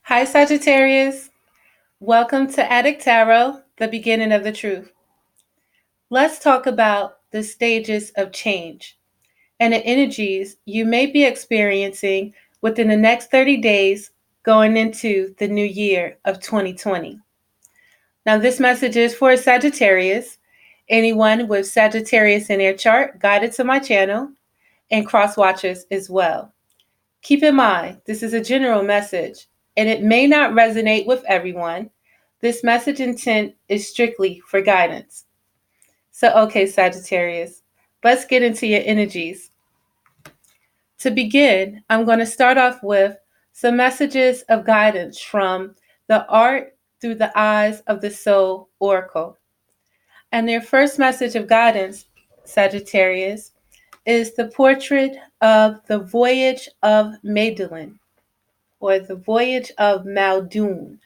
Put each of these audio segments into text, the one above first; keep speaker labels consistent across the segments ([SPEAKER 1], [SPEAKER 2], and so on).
[SPEAKER 1] Hi, Sagittarius. Welcome to Adik Tarot, the beginning of the truth. Let's talk about the stages of change and the energies you may be experiencing within the next 30 days going into the new year of 2020. Now, this message is for Sagittarius, anyone with Sagittarius in their chart guided to my channel, and cross watchers as well. Keep in mind, this is a general message, and it may not resonate with everyone. This message intent is strictly for guidance. So, okay, Sagittarius, let's get into your energies. To begin, I'm going to start off with some messages of guidance from the Art Through the Eyes of the Soul Oracle. And their first message of guidance, Sagittarius, is the portrait of the Voyage of Magdalene, or the Voyage of Muldoon.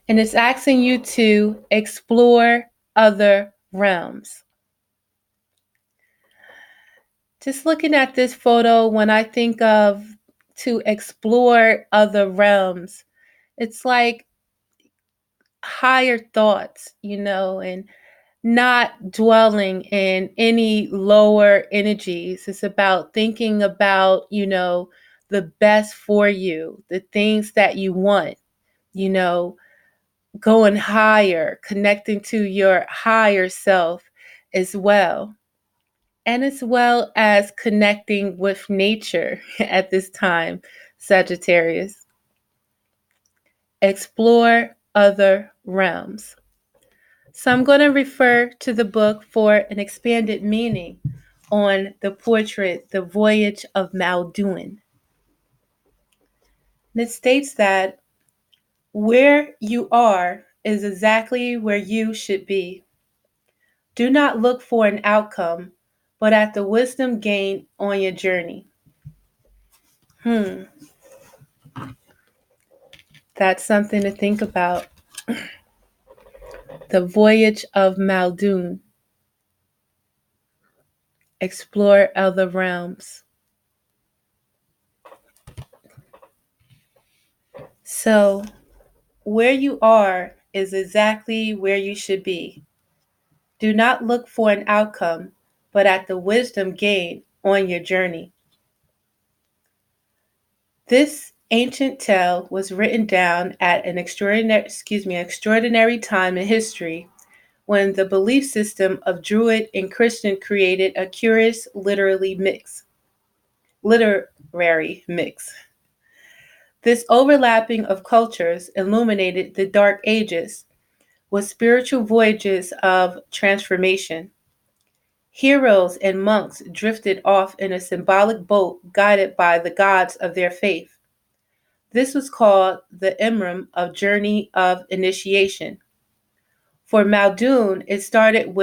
[SPEAKER 1] And it's asking you to explore other realms. Just looking at this photo, when I think of to explore other realms, it's like higher thoughts, and not dwelling in any lower energies. It's about thinking about, the best for you, the things that you want, you know, going higher, connecting to your higher self as well. And as well as connecting with nature at this time, Sagittarius. Explore other realms. So I'm going to refer to the book for an expanded meaning on the portrait, The Voyage of Muldoon. And it states that where you are is exactly where you should be. Do not look for an outcome, but at the wisdom gained on your journey. That's something to think about. The Voyage of Muldoon. Explore other realms. So, where you are is exactly where you should be. Do not look for an outcome, but at the wisdom gained on your journey. This ancient tale was written down at an extraordinary time in history when the belief system of Druid and Christian created a curious literary mix. This overlapping of cultures illuminated the Dark Ages with spiritual voyages of transformation. Heroes and monks drifted off in a symbolic boat guided by the gods of their faith. This was called the Imram of Journey of Initiation. For Muldoon, it started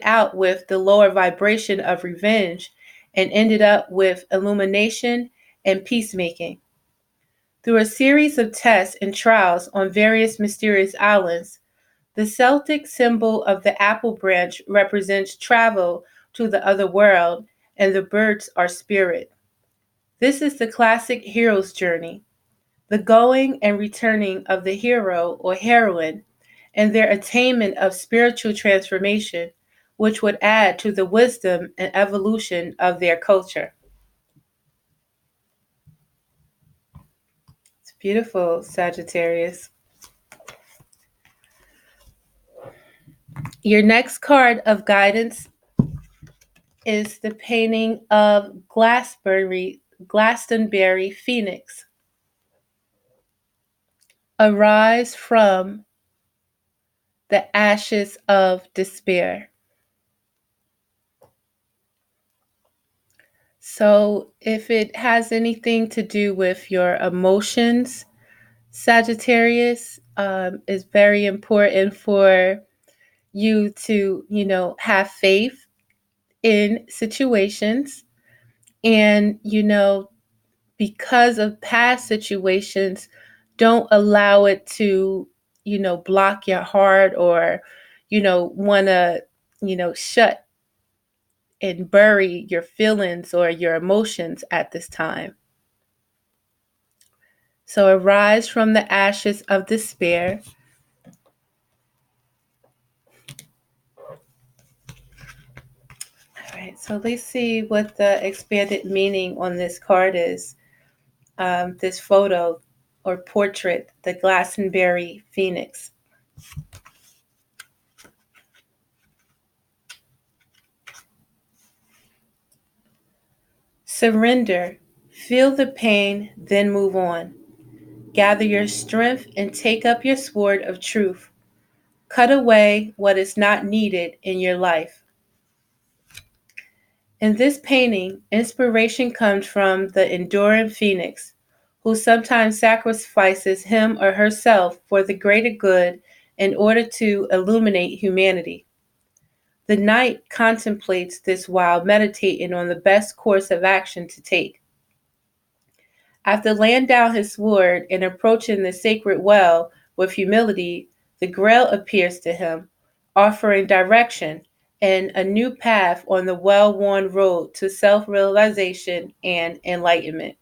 [SPEAKER 1] out with the lower vibration of revenge and ended up with illumination and peacemaking. Through a series of tests and trials on various mysterious islands, the Celtic symbol of the apple branch represents travel to the other world, and the birds are spirit. This is the classic hero's journey, the going and returning of the hero or heroine, and their attainment of spiritual transformation, which would add to the wisdom and evolution of their culture. It's beautiful, Sagittarius. Your next card of guidance is the painting of Glastonbury Phoenix. Arise from the ashes of despair. So, if it has anything to do with your emotions, Sagittarius, is very important for you to, have faith in situations, and, because of past situations, don't allow it to, block your heart or, want to, shut and bury your feelings or your emotions at this time. So arise from the ashes of despair. All right, so let's see what the expanded meaning on this card is. This photo or portrait, the Glastonbury Phoenix. Surrender. Feel the pain, then move on. Gather your strength and take up your sword of truth. Cut away what is not needed in your life. In this painting, inspiration comes from the enduring phoenix, who sometimes sacrifices him or herself for the greater good in order to illuminate humanity. The knight contemplates this while meditating on the best course of action to take. After laying down his sword and approaching the sacred well with humility, the Grail appears to him, offering direction and a new path on the well-worn road to self-realization and enlightenment.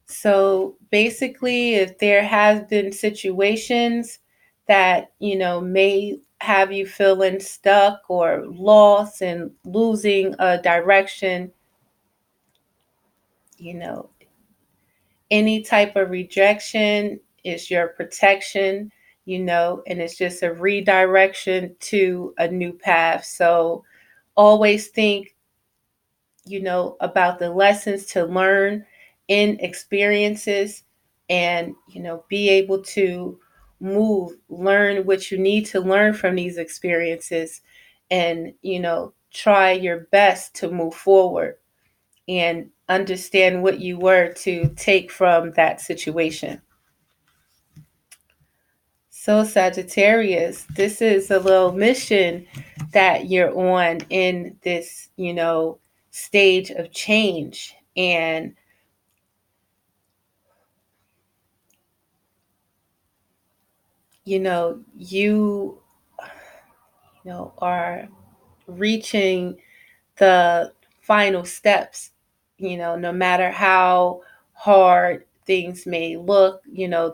[SPEAKER 1] So basically, if there has been situations that, may have you feeling stuck or lost and losing a direction, you know, any type of rejection is your protection, and it's just a redirection to a new path. So always think, about the lessons to learn in experiences and, be able to learn what you need to learn from these experiences and, try your best to move forward and understand what you were to take from that situation. So, Sagittarius, this is a little mission that you're on in this, stage of change. And, you are reaching the final steps, no matter how hard things may look,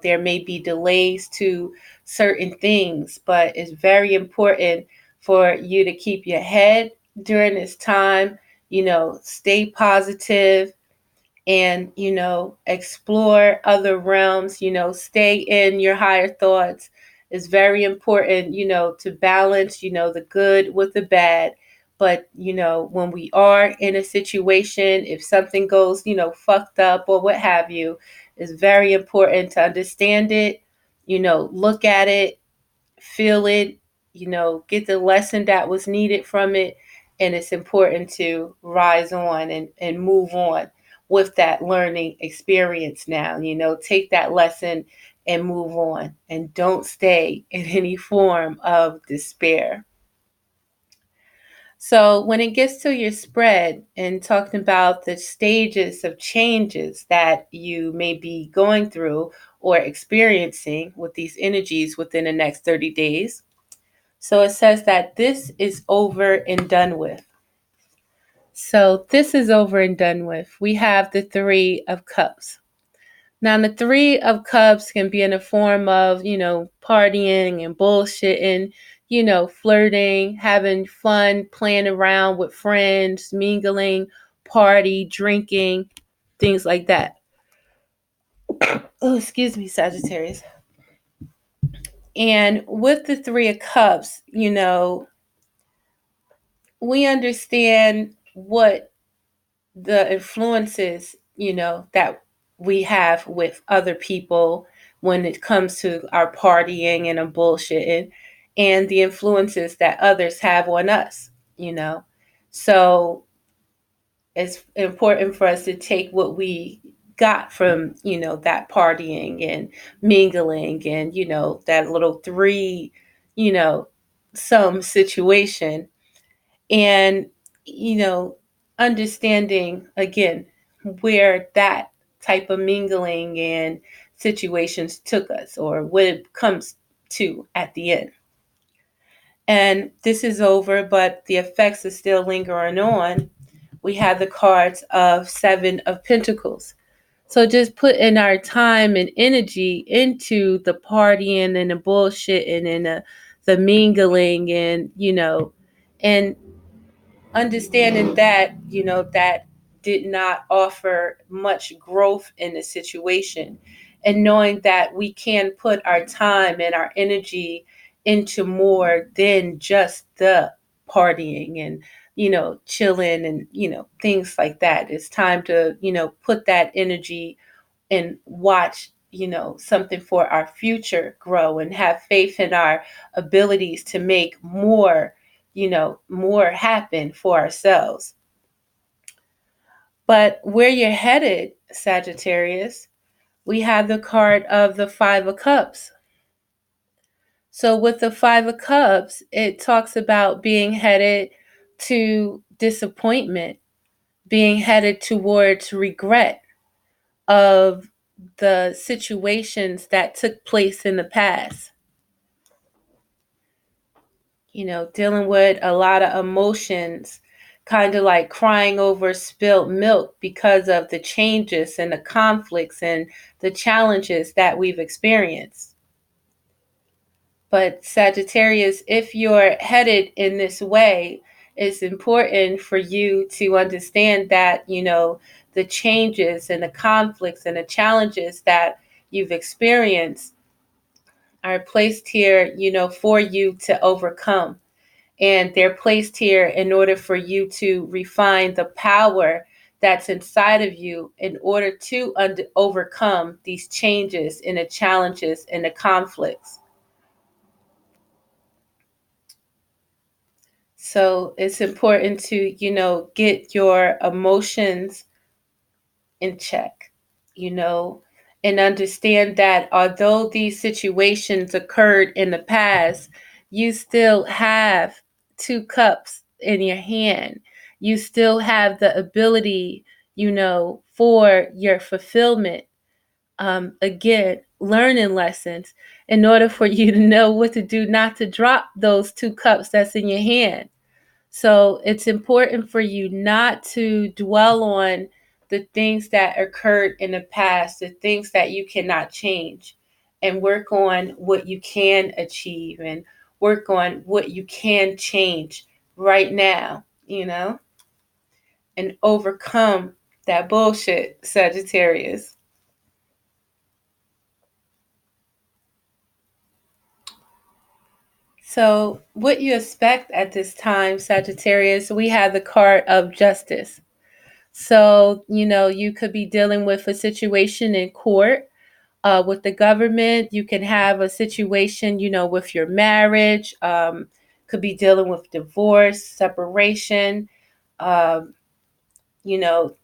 [SPEAKER 1] there may be delays to certain things, but it's very important for you to keep your head during this time, stay positive and, explore other realms, stay in your higher thoughts. It's very important, to balance, the good with the bad. But, when we are in a situation, if something goes, fucked up or what have you, it's very important to understand it, look at it, feel it, get the lesson that was needed from it. And it's important to rise on and move on with that learning experience now. Take that lesson and move on and don't stay in any form of despair. So when it gets to your spread and talking about the stages of changes that you may be going through or experiencing with these energies within the next 30 days, so it says that this is over and done with. So this is over and done with. We have the Three of Cups. Now, the Three of Cups can be in the form of, partying and bullshitting, flirting, having fun, playing around with friends, mingling, party, drinking, things like that. Oh, excuse me, Sagittarius. And with the Three of Cups, we understand what the influences, that we have with other people when it comes to our partying and a bullshitting and the influences that others have on us, So it's important for us to take what we got from, that partying and mingling and, that little three, you know, some situation and understanding again where that type of mingling and situations took us or what it comes to at the end. And this is over, but the effects are still lingering on. We have the cards of Seven of Pentacles. So just putting our time and energy into the partying and the bullshitting and the mingling and, and understanding that, that did not offer much growth in the situation, and knowing that we can put our time and our energy into more than just the partying and, chilling and, things like that. It's time to, put that energy and watch, something for our future grow and have faith in our abilities to make more, more happen for ourselves. But where you're headed, Sagittarius, we have the card of the Five of Cups. So with the Five of Cups, it talks about being headed to disappointment, being headed towards regret of the situations that took place in the past. Dealing with a lot of emotions, kind of like crying over spilt milk because of the changes and the conflicts and the challenges that we've experienced. But Sagittarius, if you're headed in this way, it's important for you to understand that, the changes and the conflicts and the challenges that you've experienced are placed here, for you to overcome. And they're placed here in order for you to refine the power that's inside of you in order to overcome these changes and the challenges and the conflicts. So it's important to, get your emotions in check, you know, and understand that although these situations occurred in the past, you still have two cups in your hand. You still have the ability, for your fulfillment. Again, learning lessons in order for you to know what to do, not to drop those two cups that's in your hand. So it's important for you not to dwell on the things that occurred in the past, the things that you cannot change, and work on what you can achieve and work on what you can change right now, and overcome that bullshit, Sagittarius. So, what you expect at this time, Sagittarius, we have the card of justice. So, you could be dealing with a situation in court with the government. You can have a situation, with your marriage. Could be dealing with divorce, separation. Um, you know,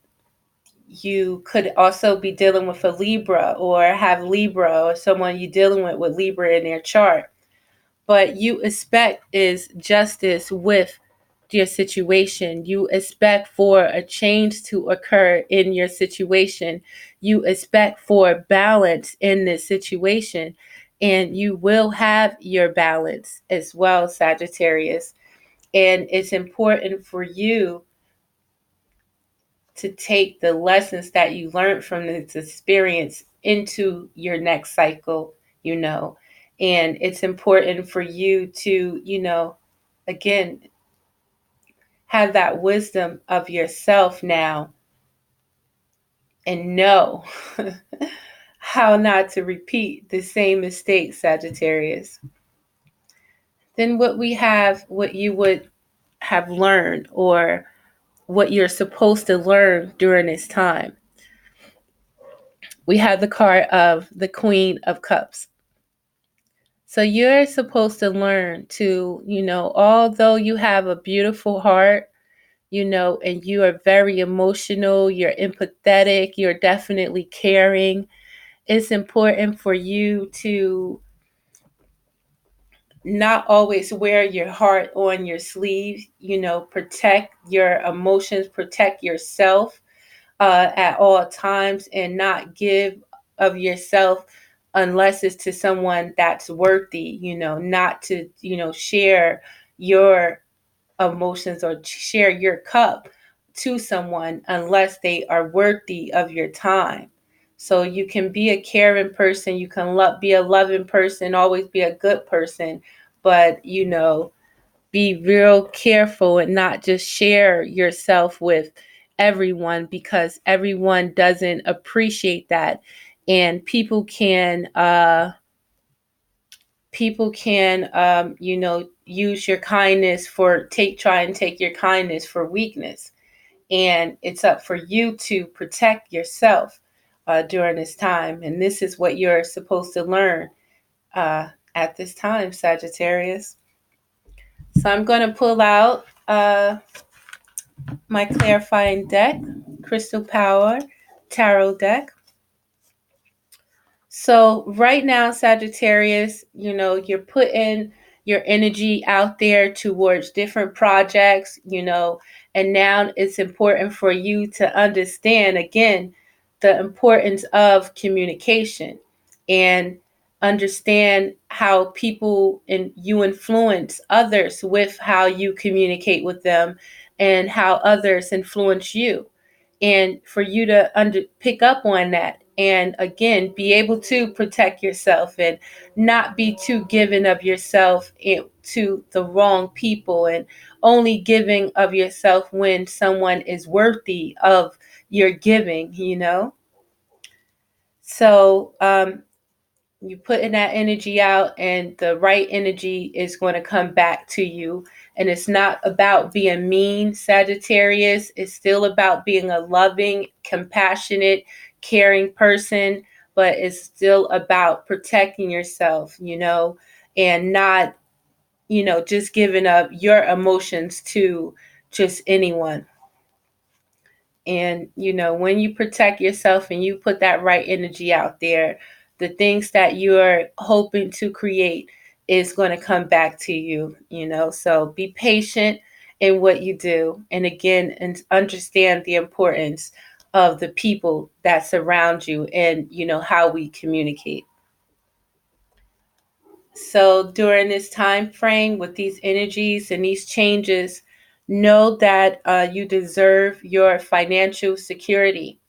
[SPEAKER 1] you could also be dealing with a Libra or have Libra or someone you're dealing with Libra in their chart. But you expect is justice with your situation. You expect for a change to occur in your situation. You expect for balance in this situation. And you will have your balance as well, Sagittarius. And it's important for you to take the lessons that you learned from this experience into your next cycle, And it's important for you to, again, have that wisdom of yourself now and know how not to repeat the same mistakes, Sagittarius. Then what you would have learned or what you're supposed to learn during this time. We have the card of the Queen of Cups. So you're supposed to learn to, although you have a beautiful heart, and you are very emotional, you're empathetic, you're definitely caring. It's important for you to not always wear your heart on your sleeve, protect your emotions, protect yourself at all times, and not give of yourself unless it's to someone that's worthy, not to, share your emotions or share your cup to someone unless they are worthy of your time. So you can be a caring person, you can be a loving person, always be a good person, but be real careful and not just share yourself with everyone, because everyone doesn't appreciate that. And people can use your kindness for try and take your kindness for weakness. And it's up for you to protect yourself during this time. And this is what you're supposed to learn at this time, Sagittarius. So I'm going to pull out my clarifying deck, Crystal Power Tarot deck. So right now, Sagittarius, you're putting your energy out there towards different projects, and now it's important for you to understand again the importance of communication and understand how people and you influence others with how you communicate with them and how others influence you, and for you to pick up on that and again be able to protect yourself and not be too given of yourself to the wrong people, and only giving of yourself when someone is worthy of your giving. So you putting that energy out, and the right energy is going to come back to you. And it's not about being mean, Sagittarius. It's still about being a loving, compassionate, caring person, but it's still about protecting yourself, and not, just giving up your emotions to just anyone. And, when you protect yourself and you put that right energy out there, the things that you're hoping to create is going to come back to you. So be patient in what you do. And again, and understand the importance of the people that surround you and, how we communicate. So during this time frame with these energies and these changes, know that you deserve your financial security.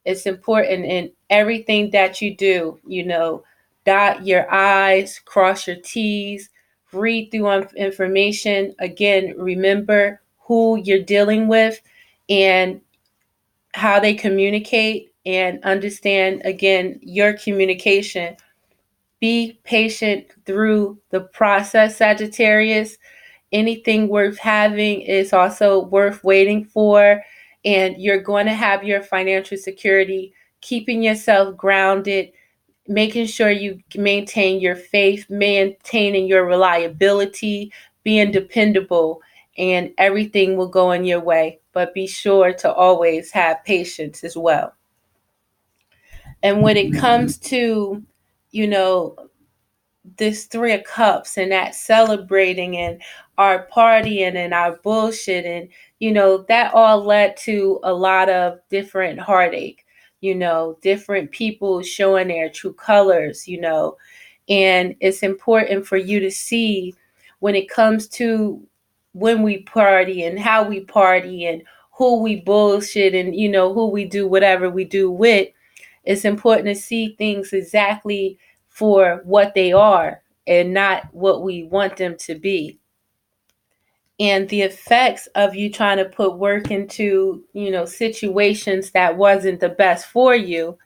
[SPEAKER 1] It's important in everything that you do, dot your I's, cross your T's, read through information. Again, remember who you're dealing with and how they communicate, and understand again your communication. Be patient through the process, Sagittarius. Anything worth having is also worth waiting for, and you're going to have your financial security. Keeping yourself grounded, making sure you maintain your faith, maintaining your reliability, being dependable, and everything will go in your way. But be sure to always have patience as well. And when it comes to, you know, this Three of Cups and that celebrating and our partying and our bullshit, and that all led to a lot of different heartache, different people showing their true colors, and it's important for you to see when it comes to when we party and how we party and who we bullshit and who we do whatever we do with. It's important to see things exactly for what they are and not what we want them to be. And the effects of you trying to put work into, situations that wasn't the best for you.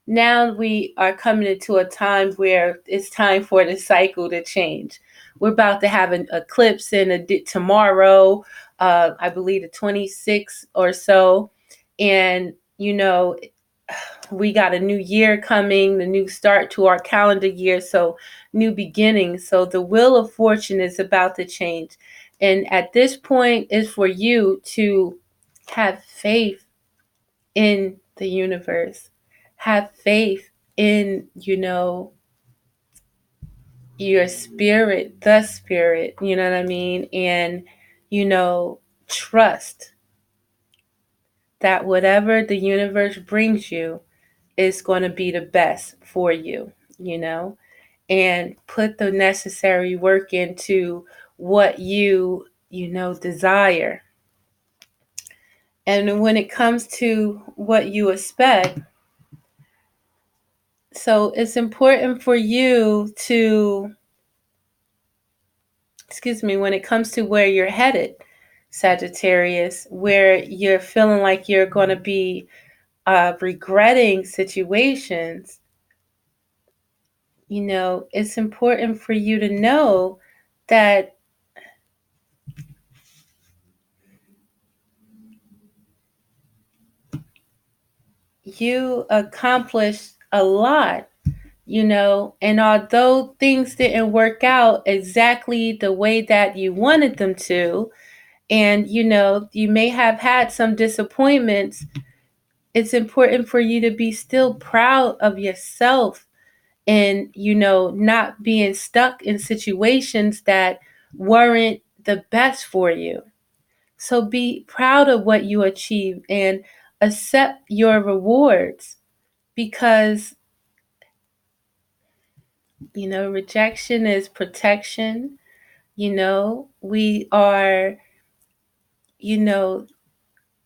[SPEAKER 1] Now we are coming into a time where it's time for the cycle to change. We're about to have an eclipse tomorrow, I believe the 26th or so. And, we got a new year coming, the new start to our calendar year, so new beginnings. So the wheel of fortune is about to change. And at this point is for you to have faith in the universe. Have faith in, your spirit, the spirit, you know what I mean? And, trust that whatever the universe brings you is going to be the best for you, and put the necessary work into what you desire. And when it comes to what you expect, So it's important for you to, when it comes to where you're headed, Sagittarius, where you're feeling like you're going to be regretting situations, it's important for you to know that you accomplished a lot, and although things didn't work out exactly the way that you wanted them to, and you may have had some disappointments, it's important for you to be still proud of yourself and not being stuck in situations that weren't the best for you. So be proud of what you achieved and accept your rewards, because rejection is protection. We are you know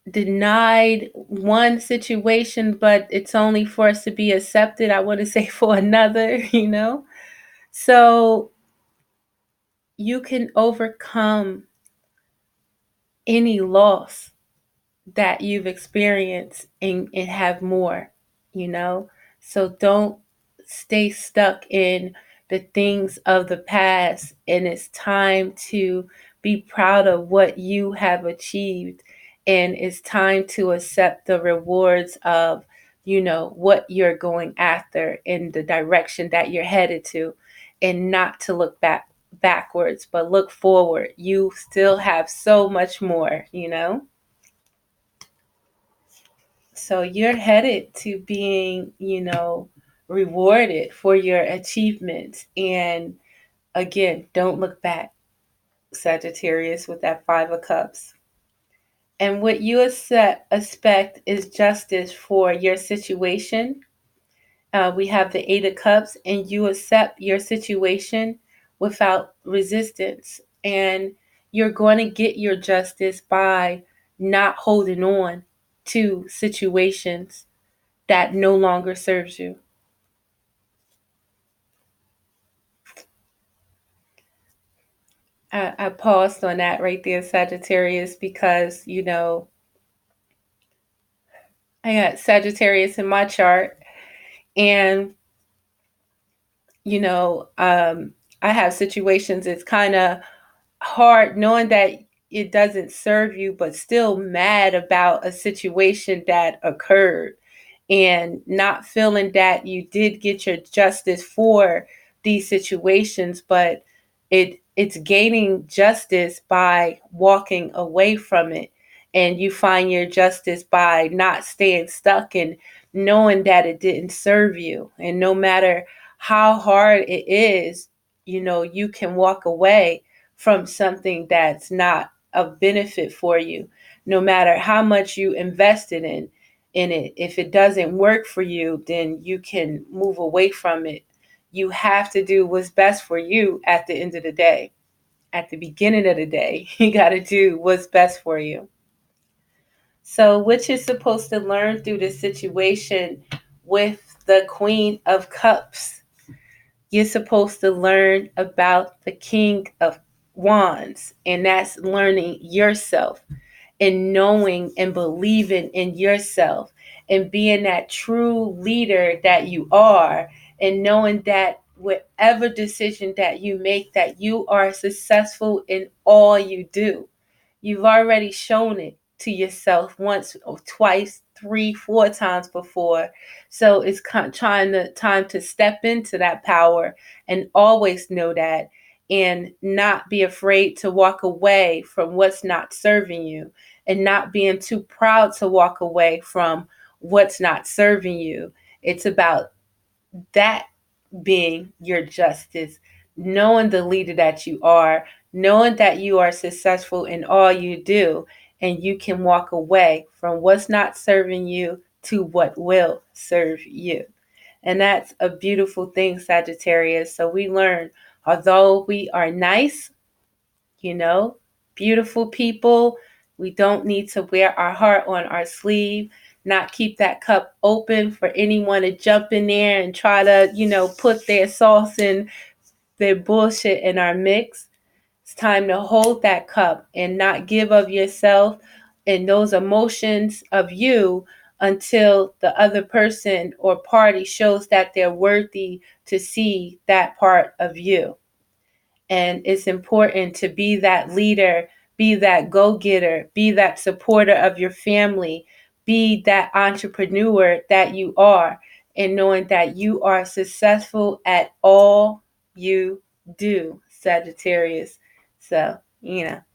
[SPEAKER 1] denied one situation, but it's only for us to be accepted, I want to say, for another. So you can overcome any loss that you've experienced and have more, you know? So don't stay stuck in the things of the past. And it's time to be proud of what you have achieved. And it's time to accept the rewards of, what you're going after in the direction that you're headed to, and not to look backwards, but look forward. You still have so much more. So you're headed to being, rewarded for your achievements. And again, don't look back, Sagittarius, with that Five of Cups. And what you expect is justice for your situation. We have the Eight of Cups, and you accept your situation without resistance. And you're going to get your justice by not holding on to situations that no longer serves you. I paused on that right there, Sagittarius, because, I got Sagittarius in my chart. And, I have situations, it's kind of hard knowing that it doesn't serve you, but still mad about a situation that occurred and not feeling that you did get your justice for these situations, but it's gaining justice by walking away from it. And you find your justice by not staying stuck and knowing that it didn't serve you. And no matter how hard it is, you can walk away from something that's not of benefit for you, no matter how much you invested in it. If it doesn't work for you, then you can move away from it. You have to do what's best for you at the end of the day. At the beginning of the day, you got to do what's best for you. So, what you're supposed to learn through this situation with the Queen of Cups, you're supposed to learn about the King of Wands, and that's learning yourself and knowing and believing in yourself and being that true leader that you are, and knowing that whatever decision that you make, that you are successful in all you do. You've already shown it to yourself once or twice, three, four times before. So it's time to step into that power and always know that, and not be afraid to walk away from what's not serving you, and not being too proud to walk away from what's not serving you. It's about that being your justice, knowing the leader that you are, knowing that you are successful in all you do, and you can walk away from what's not serving you to what will serve you. And that's a beautiful thing, Sagittarius. So we learn, although we are nice, you know, beautiful people, we don't need to wear our heart on our sleeve. not keep that cup open for anyone to jump in there and try to, put their sauce and their bullshit in our mix. It's time to hold that cup and not give of yourself and those emotions of you until the other person or party shows that they're worthy to see that part of you. And it's important to be that leader, be that go-getter, be that supporter of your family, be that entrepreneur that you are, and knowing that you are successful at all you do, Sagittarius. So,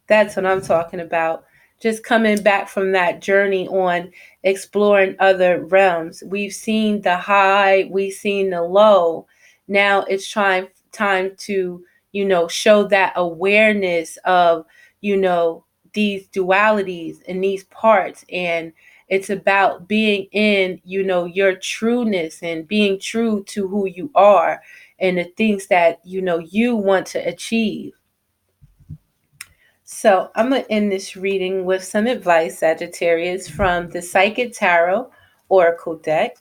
[SPEAKER 1] that's what I'm talking about. Just coming back from that journey on exploring other realms. We've seen the high, we've seen the low. Now it's time to show that awareness of, these dualities and these parts. And it's about being in, your trueness and being true to who you are and the things that, you want to achieve. So I'm going to end this reading with some advice, Sagittarius, from the Psychic Tarot Oracle deck.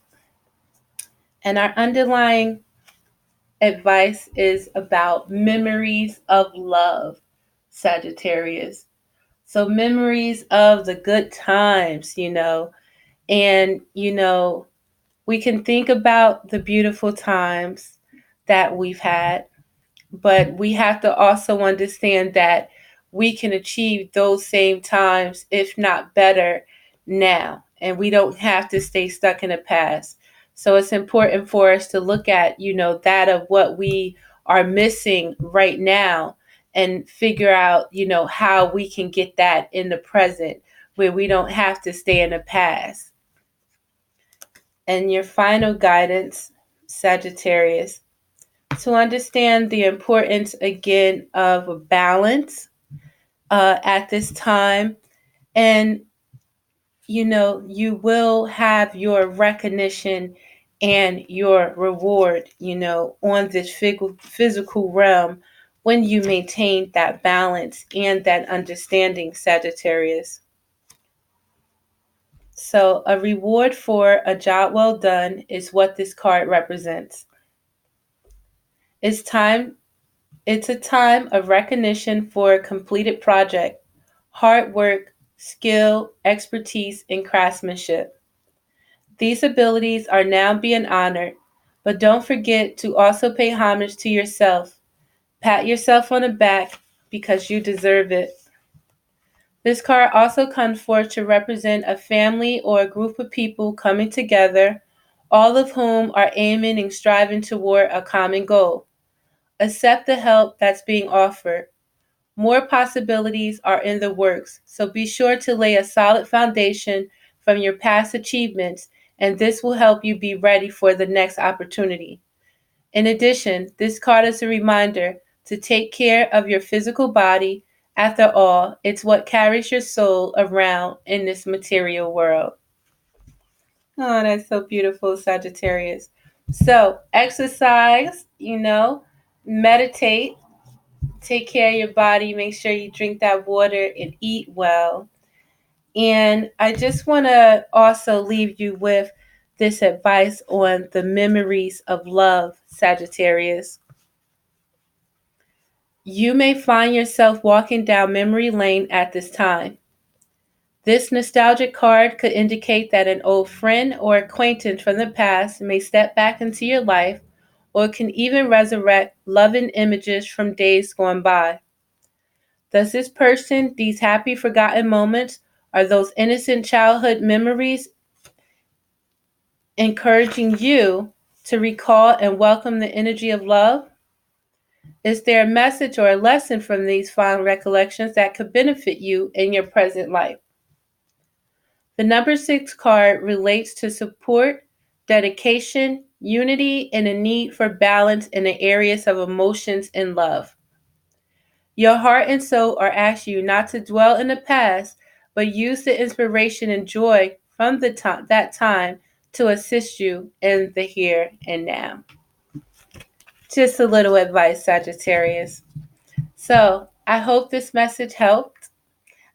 [SPEAKER 1] And our underlying advice is about memories of love, Sagittarius. So memories of the good times, and, we can think about the beautiful times that we've had, but we have to also understand that we can achieve those same times, if not better, now. And we don't have to stay stuck in the past. So it's important for us to look at, that of what we are missing right now and figure out, how we can get that in the present where we don't have to stay in the past. And your final guidance, Sagittarius, to understand the importance again of balance at this time. And, you will have your recognition and your reward, on this physical realm when you maintain that balance and that understanding, Sagittarius. So a reward for a job well done is what this card represents. It's a time of recognition for a completed project, hard work, skill, expertise, and craftsmanship. These abilities are now being honored, but don't forget to also pay homage to yourself. Pat yourself on the back because you deserve it. This card also comes forth to represent a family or a group of people coming together, all of whom are aiming and striving toward a common goal. Accept the help that's being offered. More possibilities are in the works, so be sure to lay a solid foundation from your past achievements, and this will help you be ready for the next opportunity. In addition, this card is a reminder to take care of your physical body. After all, it's what carries your soul around in this material world. Oh, that's so beautiful, Sagittarius. So, exercise, meditate, take care of your body, make sure you drink that water and eat well. And I just want to also leave you with this advice on the memories of love, Sagittarius. You may find yourself walking down memory lane at this time. This nostalgic card could indicate that an old friend or acquaintance from the past may step back into your life, or can even resurrect loving images from days gone by. Does this person, these happy forgotten moments, are those innocent childhood memories encouraging you to recall and welcome the energy of love? Is there a message or a lesson from these fond recollections that could benefit you in your present life? The number 6 card relates to support, dedication, unity, and a need for balance in the areas of emotions and love. Your heart and soul are asking you not to dwell in the past, but use the inspiration and joy from that time to assist you in the here and now. Just a little advice, Sagittarius. So, I hope this message helped.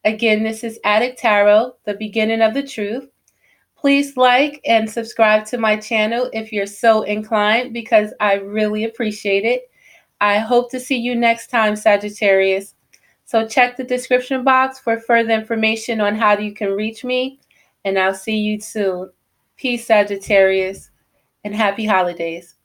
[SPEAKER 1] Again, this is Adik Tarot, the beginning of the truth. Please like and subscribe to my channel if you're so inclined, because I really appreciate it. I hope to see you next time, Sagittarius. So check the description box for further information on how you can reach me, and I'll see you soon. Peace, Sagittarius, and happy holidays.